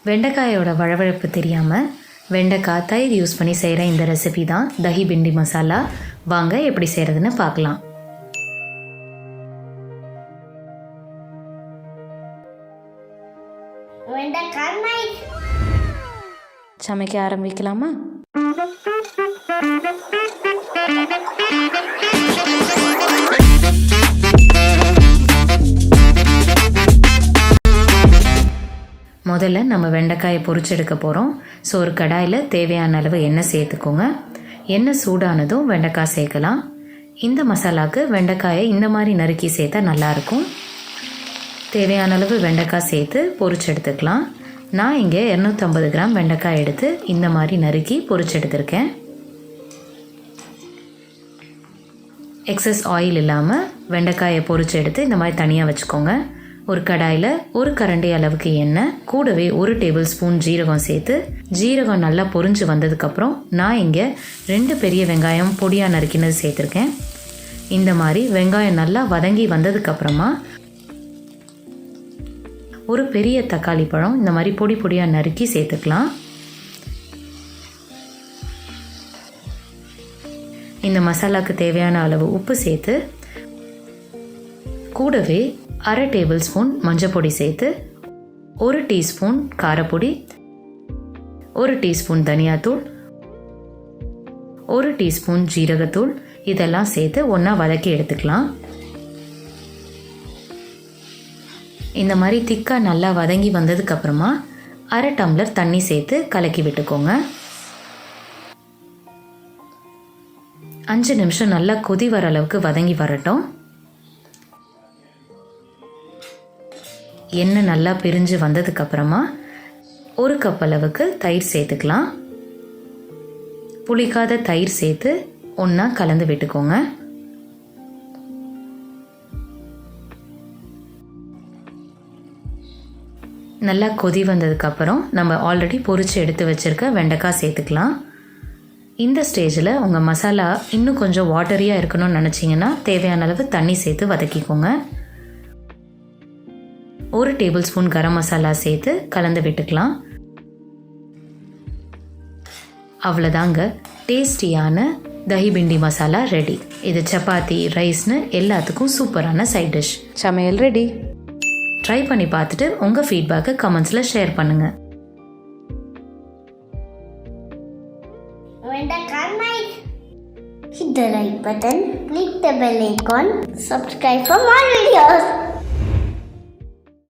வெண்டைக்காயோட வழவழப்பு தெரியாமல் வெண்டைக்காய் தயிர் யூஸ் பண்ணி செய்கிற இந்த ரெசிபி தான் தஹி பிண்டி மசாலா. வாங்க எப்படி செய்கிறதுன்னு பார்க்கலாம். சமைக்க ஆரம்பிக்கலாமா? முதல்ல நம்ம வெண்டைக்காயை பொரிச்செடுக்க போகிறோம். ஸோ ஒரு கடாயில் தேவையான அளவு எண்ணெய் சேர்த்துக்கோங்க. எண்ணெய் சூடானதும் வெண்டைக்காய் சேர்க்கலாம். இந்த மசாலாவுக்கு வெண்டைக்காயை இந்த மாதிரி நறுக்கி சேர்த்தா நல்லாயிருக்கும். தேவையான அளவு வெண்டைக்காய் சேர்த்து பொரிச்செடுத்துக்கலாம். நான் இங்கே 250 கிராம் வெண்டைக்காய் எடுத்து இந்த மாதிரி நறுக்கி பொரிச்செடுத்துருக்கேன். எக்ஸஸ் ஆயில் இல்லாமல் வெண்டைக்காயை பொரிச்சு எடுத்து இந்த மாதிரி தனியாக வச்சுக்கோங்க. ஒரு கடாயில் ஒரு கரண்டி அளவுக்கு எண்ணெய், கூடவே 1 டேபிள் ஸ்பூன் ஜீரகம் சேர்த்து ஜீரகம் நல்லா பொரிஞ்சு வந்ததுக்கப்புறம் நான் இங்கே 2 பெரிய வெங்காயம் பொடியாக நறுக்கினது சேர்த்துருக்கேன். இந்த மாதிரி வெங்காயம் நல்லா வதங்கி வந்ததுக்கப்புறமா ஒரு பெரிய தக்காளி பழம் இந்த மாதிரி பொடி பொடியாக நறுக்கி சேர்த்துக்கலாம். இந்த மசாலாவுக்கு தேவையான அளவு உப்பு சேர்த்து கூடவே 1/2 டேபிள் ஸ்பூன் மஞ்சள் பொடி சேர்த்து 1 டீஸ்பூன் காரப்பொடி, 1 டீஸ்பூன் தனியாத்தூள், 1 டீஸ்பூன் ஜீரகத்தூள் இதெல்லாம் சேர்த்து ஒன்றா வதக்கி எடுத்துக்கலாம். இந்த மாதிரி திக்காக நல்லா வதங்கி வந்ததுக்கப்புறமா 1/2 டம்ளர் தண்ணி சேர்த்து கலக்கி விட்டுக்கோங்க. 5 நிமிஷம் நல்லா கொதி வர அளவுக்கு வதங்கி வரட்டும். எண்ணெய் நல்லா பிரிஞ்சு வந்ததுக்கப்புறமா 1 கப் அளவுக்கு தயிர் சேர்த்துக்கலாம். புளிக்காத தயிர் சேர்த்து ஒன்றா கலந்து விட்டுக்கோங்க. நல்லா கொதி வந்ததுக்கப்புறம் நம்ம ஆல்ரெடி பொரிச்சு எடுத்து வச்சுருக்க வெண்டைக்காய் சேர்த்துக்கலாம். இந்த ஸ்டேஜில் உங்கள் மசாலா இன்னும் கொஞ்சம் வாட்டரியாக இருக்கணும்னு நினச்சிங்கன்னா தேவையான அளவு தண்ணி சேர்த்து வதக்கிக்கோங்க. 1 டேபிள் ஸ்பூன் கரம் மசாலா சேர்த்து கலந்து விட்டுக்கலாம். அவ்வளோதாங்க, டேஸ்டியான தஹி பிண்டி மசாலா ரெடி. இது சப்பாத்தி, ரைஸ்னு எல்லாத்துக்கும் சூப்பரான சைட் டிஷ். சமையல் ரெடி. ட்ரை பண்ணி பார்த்துட்டு உங்கள் ஃபீட்பேக்கை கமெண்ட்ஸில் ஷேர் பண்ணுங்கள். Hit the like button, click the bell icon, subscribe for more videos.